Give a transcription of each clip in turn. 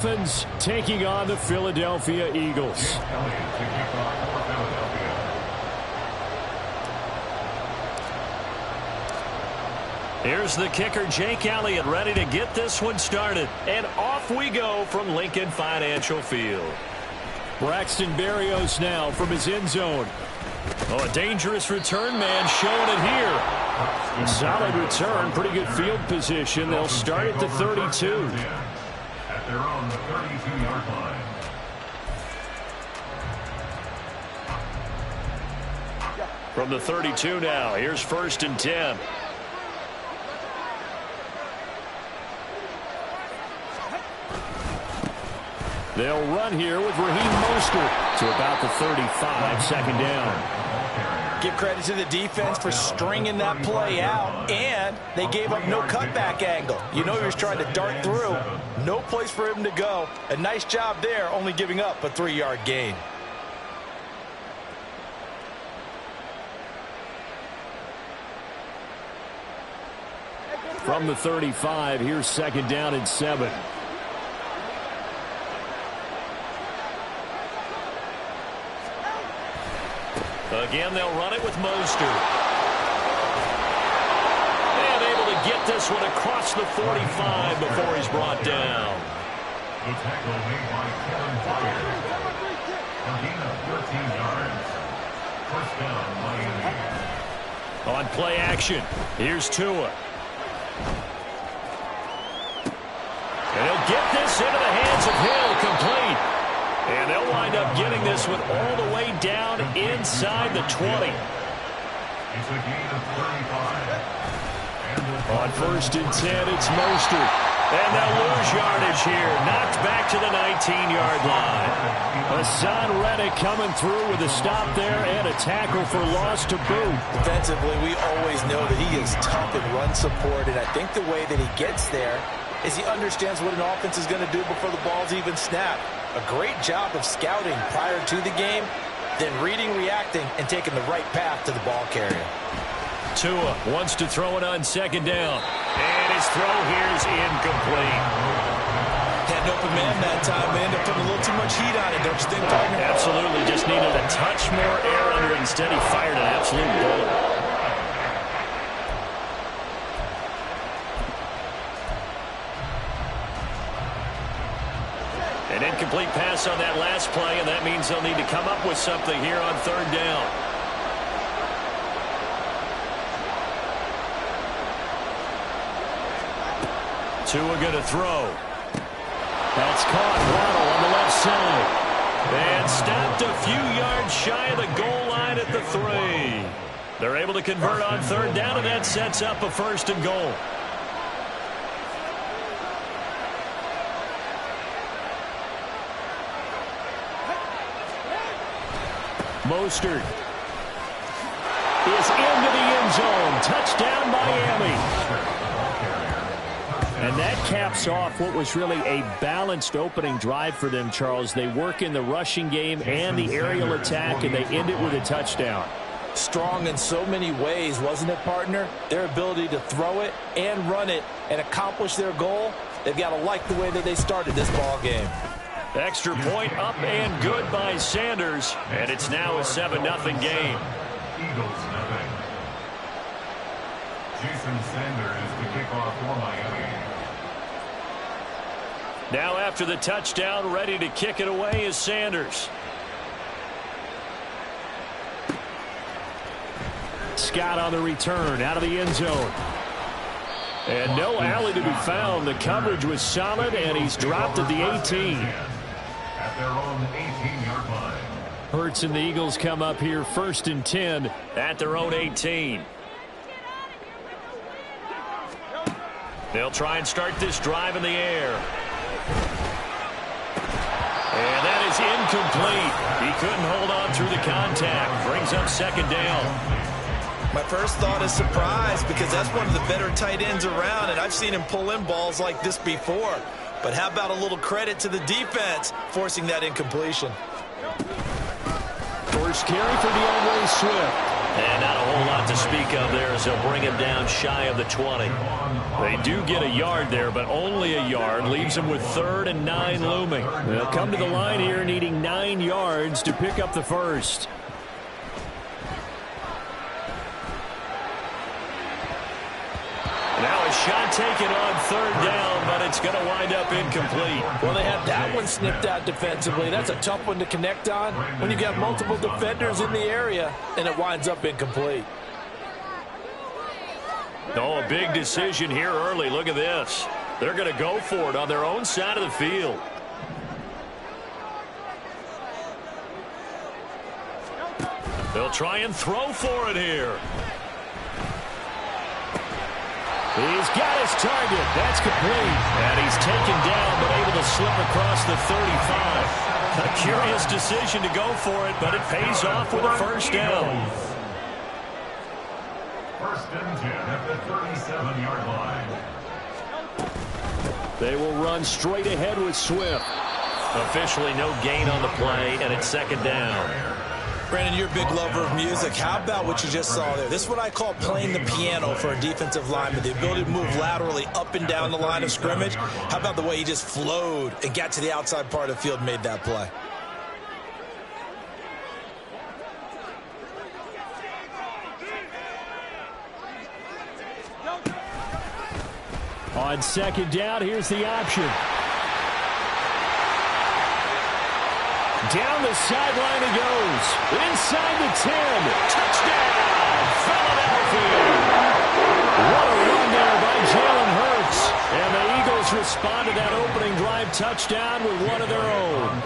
Dolphins taking on the Philadelphia Eagles. Here's the kicker, Jake Elliott, ready to get this one started. And off we go from Lincoln Financial Field. Braxton Berrios now from his end zone. Oh, a dangerous return man showing it here. Solid return, pretty good field position. They'll start at the 32. At their own 32-yard line. From the 32 now, here's 1st and 10. They'll run here with Raheem Mostert to about the 35, second down. Give credit to the defense for stringing that play out, and they gave up no cutback angle. You know he was trying to dart through. No place for him to go. A nice job there, only giving up a 3-yard gain. From the 35, here's 2nd down and 7. Again, they'll run it with Mostert. And able to get this one across the 45 before he's brought down. The tackle made by Kevin Byard. A gain of 14 yards. 1st down, Miami. On play action, here's Tua. And he'll get this into the hands of Hill, complete. And they'll wind up getting this one all the way down inside the 20. It's a gain of 35. On 1st and 10, it's Mostert. And they'll lose yardage here. Knocked back to the 19-yard line. Hassan Reddick coming through with a stop there and a tackle for loss to boot. Defensively, we always know that he is tough in run support, and I think the way that he gets there is he understands what an offense is going to do before the ball's even snapped. A great job of scouting prior to the game, then reading, reacting, and taking the right path to the ball carrier. Tua wants to throw it on 2nd down. And his throw here is incomplete. Had an open man that time. They end up putting a little too much heat on it, don't you think, partner? Absolutely. Just needed a touch more air under it. Instead, he fired an absolute bullet. An incomplete pass on that last play, and that means they'll need to come up with something here on 3rd down. Tua going to throw. That's caught. Waddle on the left side. And stopped a few yards shy of the goal line at the 3. They're able to convert on 3rd down, and that sets up a 1st and goal. Mostert is into the end zone. Touchdown, Miami. And that caps off what was really a balanced opening drive for them, Charles. They work in the rushing game and the aerial attack, and they end it with a touchdown. Strong in so many ways, wasn't it, partner? Their ability to throw it and run it and accomplish their goal, they've got to like the way that they started this ball game. Extra point up and good by Sanders. And it's now a 7-0 game. Eagles nothing. Jason Sanders to kick off for Miami. Now after the touchdown, ready to kick it away is Sanders. Scott on the return out of the end zone. And no alley to be found. The coverage was solid, and he's dropped at the 18. At their own 18-yard line. Hurts and the Eagles come up here 1st and 10 at their own 18. They'll try and start this drive in the air. And that is incomplete. He couldn't hold on through the contact. Brings up 2nd down. My first thought is surprise, because that's one of the better tight ends around, and I've seen him pull in balls like this before. But how about a little credit to the defense forcing that incompletion? First carry for DeAndre Swift. And not a whole lot to speak of there as they'll bring him down shy of the 20. They do get a yard there, but only a yard. Leaves them with 3rd and 9 looming. They'll come to the line here needing 9 yards to pick up the first. Now a shot taken on 3rd down, but it's going to wind up incomplete. Well, they have that one snipped out defensively. That's a tough one to connect on when you've got multiple defenders in the area, and it winds up incomplete. Oh, a big decision here early. Look at this. They're going to go for it on their own side of the field. They'll try and throw for it here. He's got his target. That's complete. And he's taken down, but able to slip across the 35. A curious decision to go for it, but it pays off with a first down. 1st and 10 at the 37-yard line. They will run straight ahead with Swift. Officially no gain on the play, and it's 2nd down. Brandon, you're a big lover of music. How about what you just saw there? This is what I call playing the piano for a defensive lineman. The ability to move laterally up and down the line of scrimmage. How about the way he just flowed and got to the outside part of the field and made that play? On 2nd down, here's the option. Down the sideline he goes. Inside the 10. Touchdown, Philadelphia. What a run there by Jalen Hurts. And the Eagles respond to that opening drive touchdown with one of their own.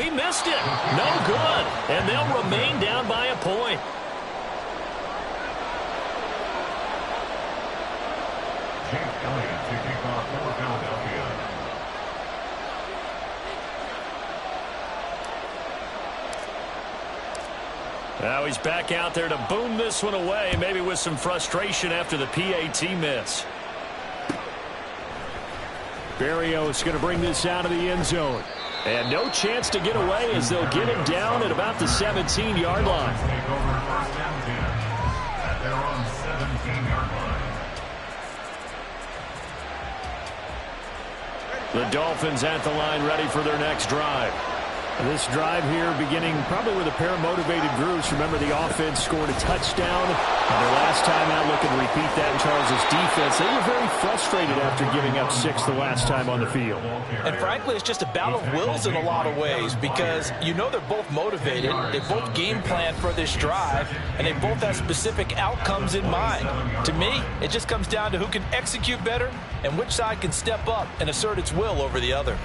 He missed it. No good. And they'll remain down by a point. Jake Elliott to kick off for Philadelphia. Now he's back out there to boom this one away, maybe with some frustration after the PAT miss. Berrios going to bring this out of the end zone. And no chance to get away as they'll get him down at about the 17-yard line. Take over 1st and 10 at their own 17-yard line. The Dolphins at the line ready for their next drive. This drive here beginning probably with a pair of motivated groups. Remember, the offense scored a touchdown. And their last time out, looking to repeat that in Charles' defense. They were very frustrated after giving up 6 the last time on the field. And frankly, it's just a battle of wills in a lot of ways because you know they're both motivated. They both game plan for this drive, and they both have specific outcomes in mind. To me, it just comes down to who can execute better and which side can step up and assert its will over the other.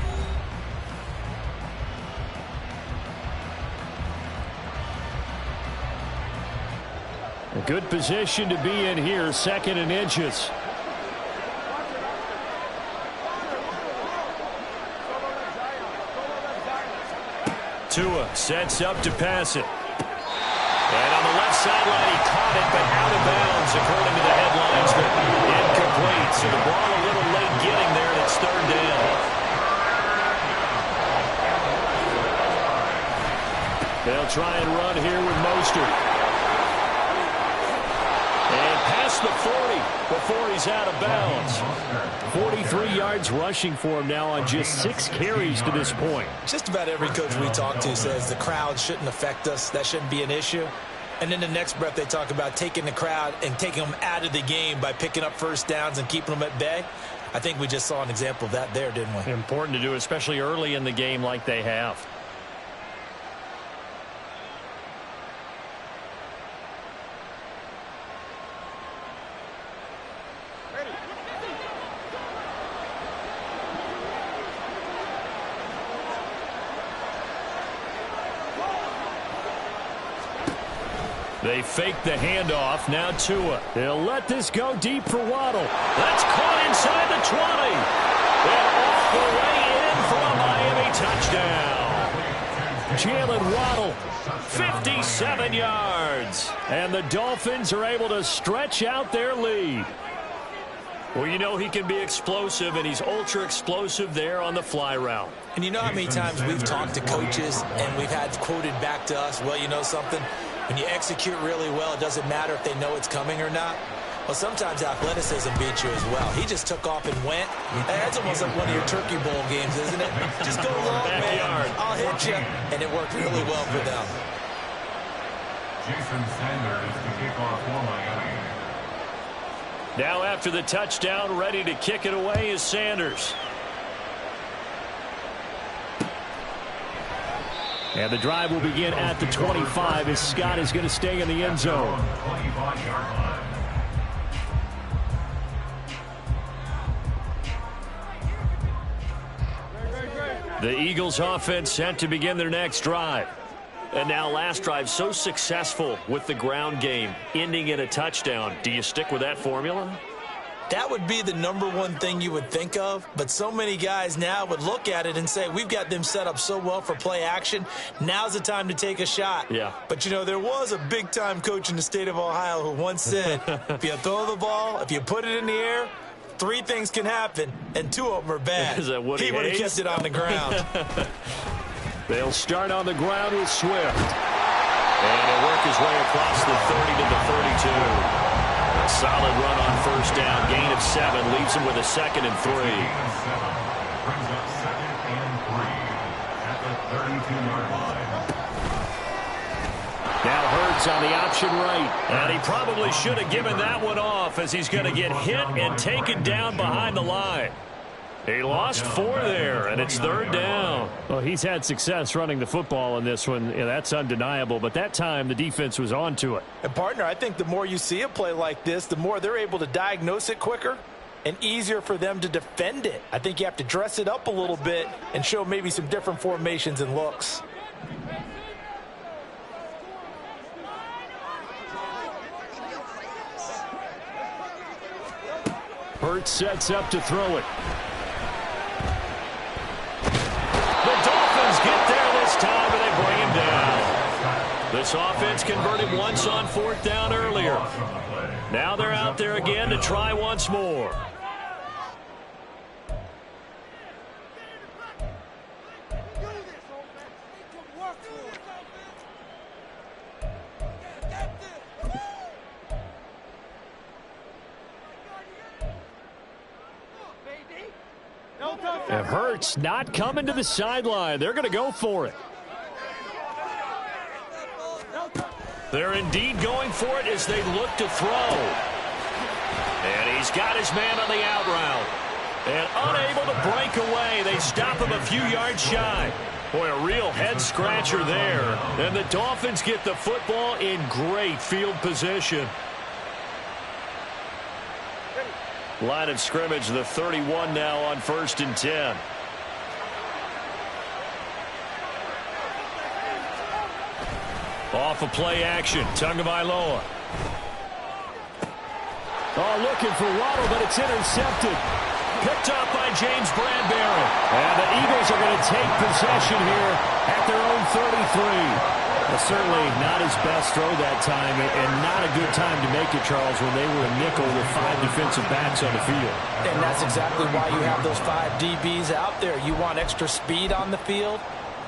A good position to be in here, 2nd and inches. Tua sets up to pass it. And on the left sideline, he caught it, but out of bounds, according to the headlines. Incomplete, so the ball a little late getting there, and it's 3rd down. They'll try and run here with Mostert. And past the 40 before he's out of bounds. 43 yards rushing for him now on just 6 carries to this point. Just about every coach we talk to says the crowd shouldn't affect us. That shouldn't be an issue. And in the next breath, they talk about taking the crowd and taking them out of the game by picking up first downs and keeping them at bay. I think we just saw an example of that there, didn't we? Important to do, especially early in the game like they have. They fake the handoff. Now Tua. They'll let this go deep for Waddle. That's caught inside the 20. And off the way in for a Miami touchdown. Jalen Waddle. 57 yards. And the Dolphins are able to stretch out their lead. Well, you know he can be explosive, and he's ultra explosive there on the fly route. And you know how many times we've talked to coaches and we've had quoted back to us, well, you know something? When you execute really well, it doesn't matter if they know it's coming or not. Well, sometimes athleticism beats you as well. He just took off and went. That's almost like one of your Turkey Bowl games, isn't it? Just go long, man. I'll hit you. And it worked really well for them. Jason Sanders to kick off for Miami. Now after the touchdown, ready to kick it away is Sanders. And the drive will begin at the 25 as Scott is going to stay in the end zone. 25-yard line. The Eagles offense set to begin their next drive. And now last drive so successful with the ground game, ending in a touchdown. Do you stick with that formula? That would be the #1 thing you would think of, but so many guys now would look at it and say, we've got them set up so well for play action, now's the time to take a shot. Yeah. But, you know, there was a big-time coach in the state of Ohio who once said, if you throw the ball, if you put it in the air, 3 things can happen, and 2 of them are bad. Is that Woody He would have Hayes? kept it on the ground. They'll start on the ground with Swift. And he'll work his way across the 30 to the 32. A solid run on first down. Gain of 7 leaves him with a 2nd and 3. Brings up 2nd and 3 at the 32-yard line. Now Hurts on the option right. And he probably should have given that one off as he's going to get hit and taken down behind the line. He lost 4 there, and it's 3rd down. Well, he's had success running the football in this one. Yeah, that's undeniable. But that time, the defense was on to it. And, partner, I think the more you see a play like this, the more they're able to diagnose it quicker and easier for them to defend it. I think you have to dress it up a little bit and show maybe some different formations and looks. Hurts sets up to throw it. Get there this time, and they bring him down. This offense converted once on 4th down earlier. Now they're out there again to try once more. And Hurts not coming to the sideline. They're going to go for it. They're indeed going for it as they look to throw. And he's got his man on the out route. And unable to break away. They stop him a few yards shy. Boy, a real head-scratcher there. And the Dolphins get the football in great field position. Line of scrimmage, the 31 now on 1st and 10. Off a play action, Tagovailoa. Oh, looking for Waddle, but it's intercepted. Picked up by James Bradbury. And the Eagles are going to take possession here at their own 33. Well, certainly not his best throw that time, and not a good time to make it, Charles, when they were a nickel with 5 defensive backs on the field. And that's exactly why you have those 5 DBs out there. You want extra speed on the field,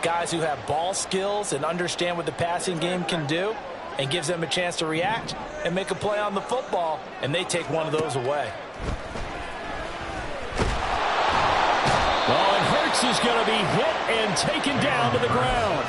guys who have ball skills and understand what the passing game can do, and gives them a chance to react and make a play on the football, and they take one of those away. Oh, and Hurts is going to be hit and taken down to the ground.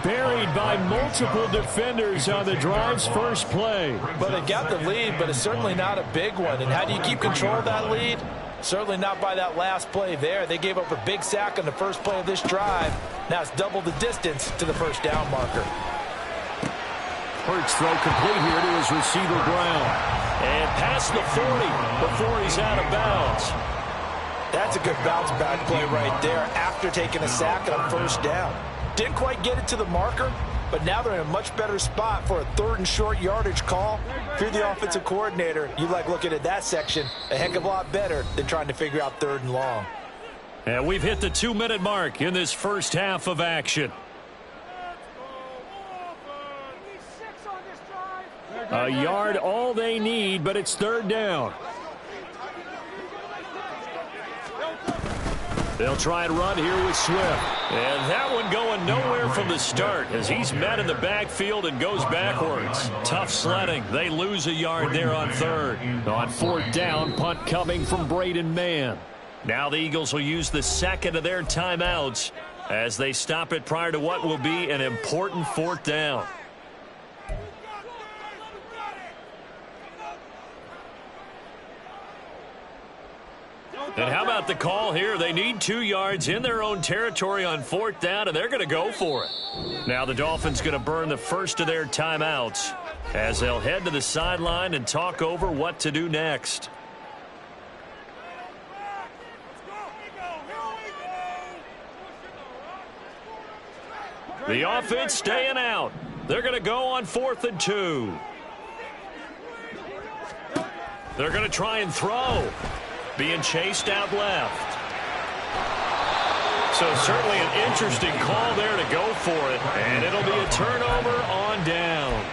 Buried by multiple defenders on the drive's first play. But they got the lead, but it's certainly not a big one. And how do you keep control of that lead? Certainly not by that last play there. They gave up a big sack on the first play of this drive. Now it's double the distance to the first down marker. Hurts throw complete here to his receiver Brown. And past the 40 before he's out of bounds. That's a good bounce back play right there after taking a sack on first down. Didn't quite get it to the marker, but now they're in a much better spot for a 3rd and short yardage call. If you're the offensive coordinator, you like looking at that section a heck of a lot better than trying to figure out 3rd and long. And we've hit the 2-minute mark in this first half of action. A yard all they need, but it's third down. They'll try and run here with Swift. And that one going nowhere from the start as he's met in the backfield and goes backwards. Tough sledding. They lose a yard there on third. On fourth down, punt coming from Braden Mann. Now the Eagles will use the second of their timeouts as they stop it prior to what will be an important fourth down. And how about the call here? They need 2 yards in their own territory on fourth down, and they're going to go for it. Now the Dolphins going to burn the first of their timeouts as they'll head to the sideline and talk over what to do next. The offense staying out. They're going to go on 4th and 2. They're going to try and throw. Being chased out left. So certainly an interesting call there to go for it. And it'll be a turnover on downs.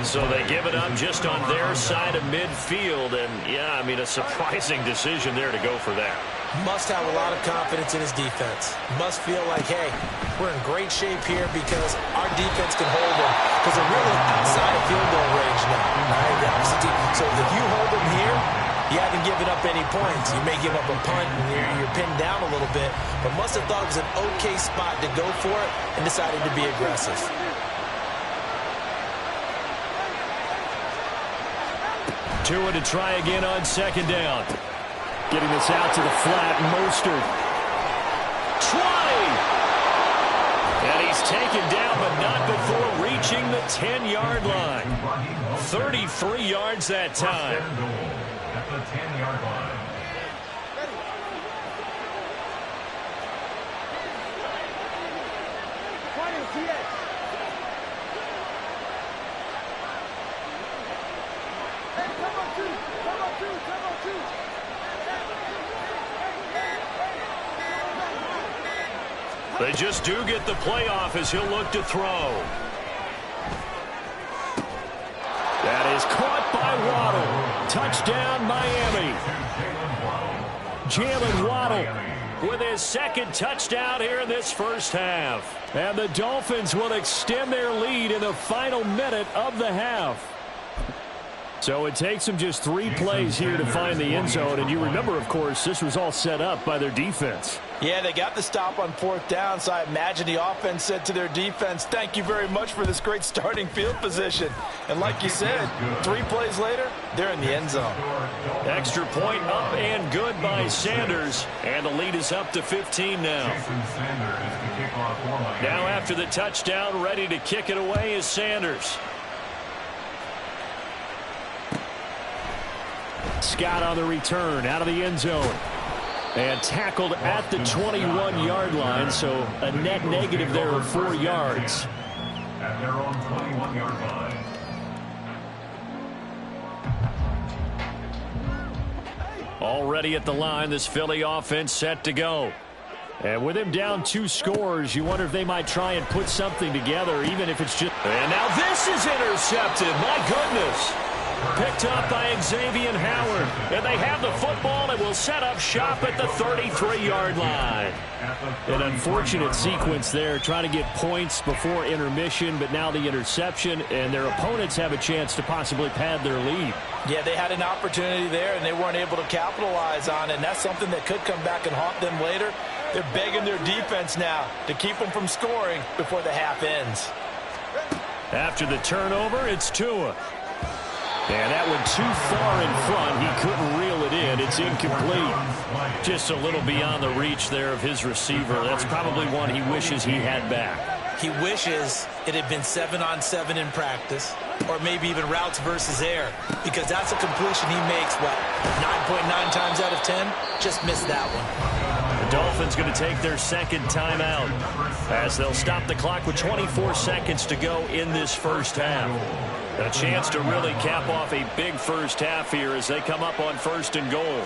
So they give it up just on their side of midfield. And, yeah, I mean, a surprising decision there to go for that. Must have a lot of confidence in his defense. Must feel like, hey, we're in great shape here because our defense can hold them. Because they're really outside of field goal range now. So if you hold them here, you haven't given up any points. You may give up a punt and you're pinned down a little bit, but must have thought it was an okay spot to go for it and decided to be aggressive. Tua to try again on second down. Getting this out to the flat, Mostert. 20! And he's taken down, but not before reaching the 10-yard line. 33 yards that time. At the 10-yard line. They just do get the playoff as he'll look to throw. That is caught by Waddle. Touchdown, Miami. Jalen Waddle With his second touchdown here in this first half. And the Dolphins will extend their lead in the final minute of the half. So it takes them just 3 plays here to find the end zone. And you remember, of course, this was all set up by their defense. Yeah, they got the stop on fourth down, so I imagine the offense said to their defense, thank you very much for this great starting field position. And like you said, 3 plays later, they're in the end zone. Extra point up and good by Sanders. And the lead is up to 15 now. Now after the touchdown, ready to kick it away is Sanders. Scott on the return out of the end zone. And tackled at the 21-yard line, so a net negative there of 4 yards. At their own 21-yard line. Already at the line, this Philly offense set to go. And with him down 2 scores, you wonder if they might try and put something together, even if it's just... And now this is intercepted. My goodness. Picked up by Xavier Howard. And they have the football and will set up shop at the 33-yard line. An unfortunate sequence there, trying to get points before intermission, but now the interception, and their opponents have a chance to possibly pad their lead. Yeah, they had an opportunity there, and they weren't able to capitalize on it, and that's something that could come back and haunt them later. They're begging their defense now to keep them from scoring before the half ends. After the turnover, it's Tua. And that one too far in front. He couldn't reel it in. It's incomplete. Just a little beyond the reach there of his receiver. That's probably one he wishes he had back. He wishes it had been 7-on-7 in practice, or maybe even routes versus air, because that's a completion he makes, what, 9.9 times out of 10? Just missed that one. The Dolphins going to take their second timeout as they'll stop the clock with 24 seconds to go in this first half. A chance to really cap off a big first half here as they come up on 1st and goal.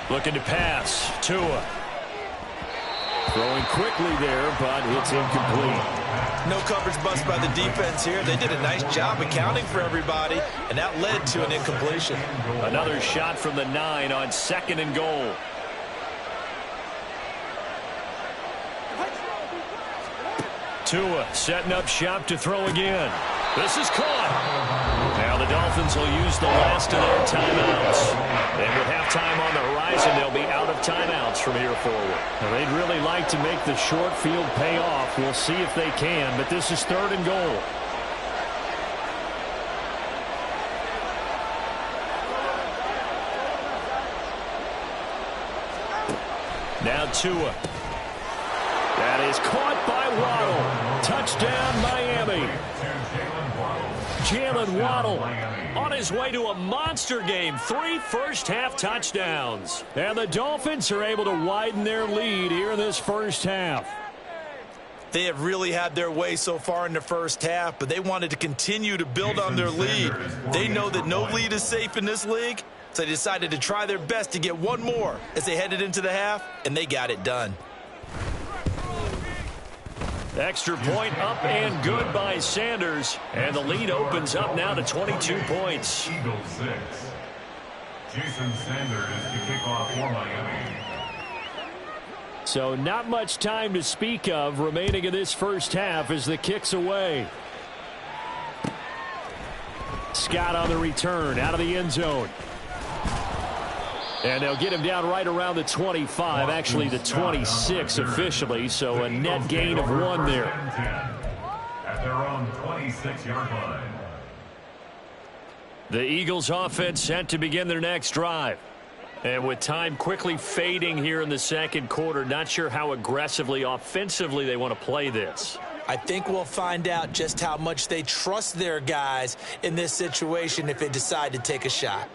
Looking to pass. Tua. Throwing quickly there, but it's incomplete. No coverage bust by the defense here. They did a nice job accounting for everybody, and that led to an incompletion. Another shot from the 9 on 2nd and goal. Tua setting up shop to throw again. This is caught. Now the Dolphins will use the last of their timeouts. And with halftime on the horizon, they'll be out of timeouts from here forward. Now, they'd really like to make the short field pay off. We'll see if they can, but this is 3rd and goal. Now Tua. That is caught by Waddle. Touchdown, Miami. Jalen Waddle on his way to a monster game. 3 first-half touchdowns. And the Dolphins are able to widen their lead here in this first half. They have really had their way so far in the first half, but they wanted to continue to build on their lead. They know that no lead is safe in this league, so they decided to try their best to get one more as they headed into the half, and they got it done. Extra point up and good by Sanders. And the lead opens up now to 22 points. Eagles 6. Jason Sanders to kick off for Miami. So not much time to speak of remaining in this first half as the kick's away. Scott on the return out of the end zone. And they'll get him down right around the 25, actually the 26 officially, so a net gain of 1 there. At their own 26-yard line. The Eagles offense set to begin their next drive. And with time quickly fading here in the second quarter, not sure how aggressively offensively they want to play this. I think we'll find out just how much they trust their guys in this situation if they decide to take a shot.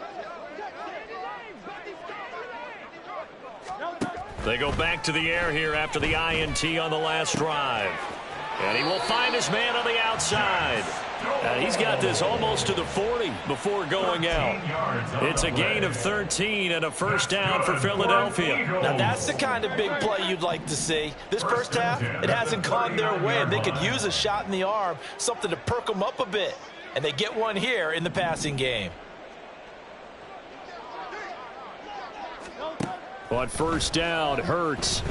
They go back to the air here after the INT on the last drive. And he will find his man on the outside. He's got this almost to the 40 before going out. It's a gain of 13 and a first down for Philadelphia. Now that's the kind of big play you'd like to see. This first half, it hasn't gone their way, and they could use a shot in the arm, something to perk them up a bit. And they get one here in the passing game. On first down, Hurts.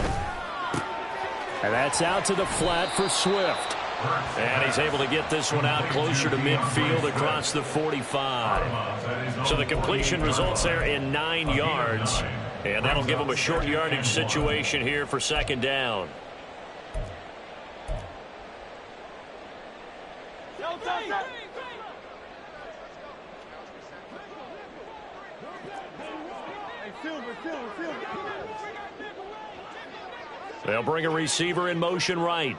And that's out to the flat for Swift. And he's able to get this one out closer to midfield across the 45. So the completion results there in 9 yards. And that'll give him a short yardage situation here for second down. They'll bring a receiver in motion right.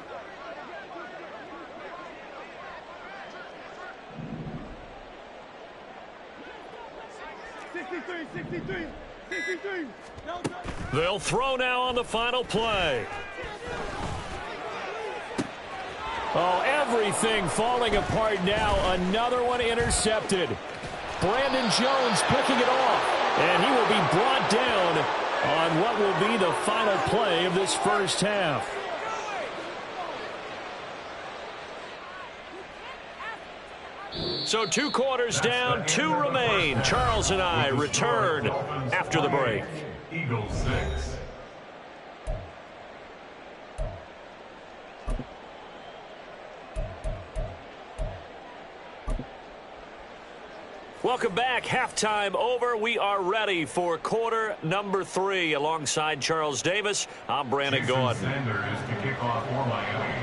They'll throw now on the final play. Oh, everything falling apart now. Another one intercepted. Brandon Jones picking it off. And he will be brought down on what will be the final play of this first half. So 2 quarters down, 2 remain. Charles and I return after the break. Eagles 6. Welcome back. Halftime over. We are ready for quarter number 3. Alongside Charles Davis, I'm Brandon Gaudin. Sanders to kick off for Miami.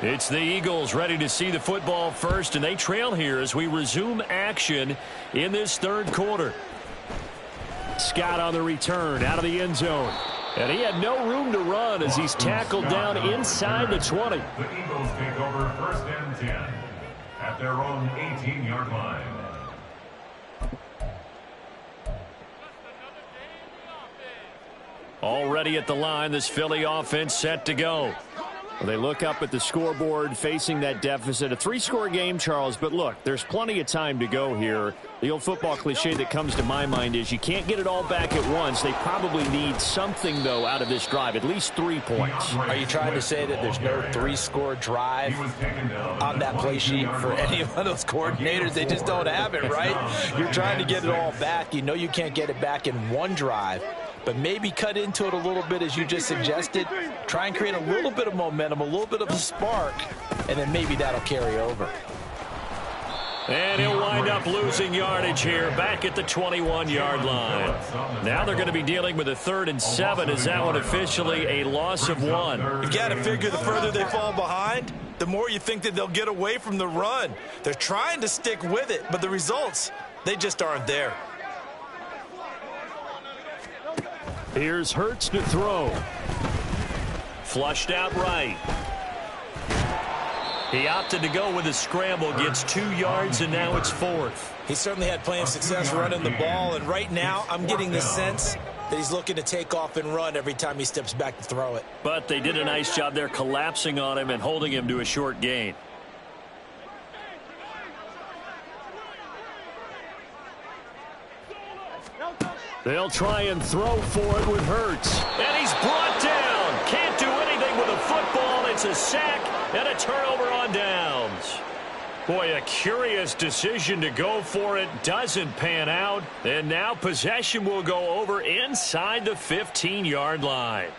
It's the Eagles ready to see the football first, and they trail here as we resume action in this third quarter. Scott on the return out of the end zone. And he had no room to run as he's tackled down inside the 20. The Eagles take over first and 10 at their own 18-yard line. Already at the line, this Philly offense set to go. Well, they look up at the scoreboard facing that deficit. A 3-score game, Charles, but look, there's plenty of time to go here. The old football cliche that comes to my mind is you can't get it all back at once. They probably need something, though, out of this drive, at least 3 points. Are you trying to say that there's no 3-score drive on that play sheet for any of those coordinators? They just don't have it, right? You're trying to get it all back. You know you can't get it back in one drive. But maybe cut into it a little bit, as you just suggested. Try and create a little bit of momentum, a little bit of a spark, and then maybe that'll carry over. And he'll wind up losing yardage here back at the 21-yard line. Now they're going to be dealing with a 3rd and 7. Is that one officially a loss of 1? You've got to figure the further they fall behind, the more you think that they'll get away from the run. They're trying to stick with it, but the results, they just aren't there. Here's Hurts to throw. Flushed out right. He opted to go with a scramble, gets 2 yards, and now it's 4th. He certainly had plenty of success running the ball, and right now I'm getting the sense that he's looking to take off and run every time he steps back to throw it. But they did a nice job there collapsing on him and holding him to a short gain. They'll try and throw for it with Hurts. And he's brought down. Can't do anything with a football. It's a sack and a turnover on downs. Boy, a curious decision to go for it. Doesn't pan out. And now possession will go over inside the 15-yard line.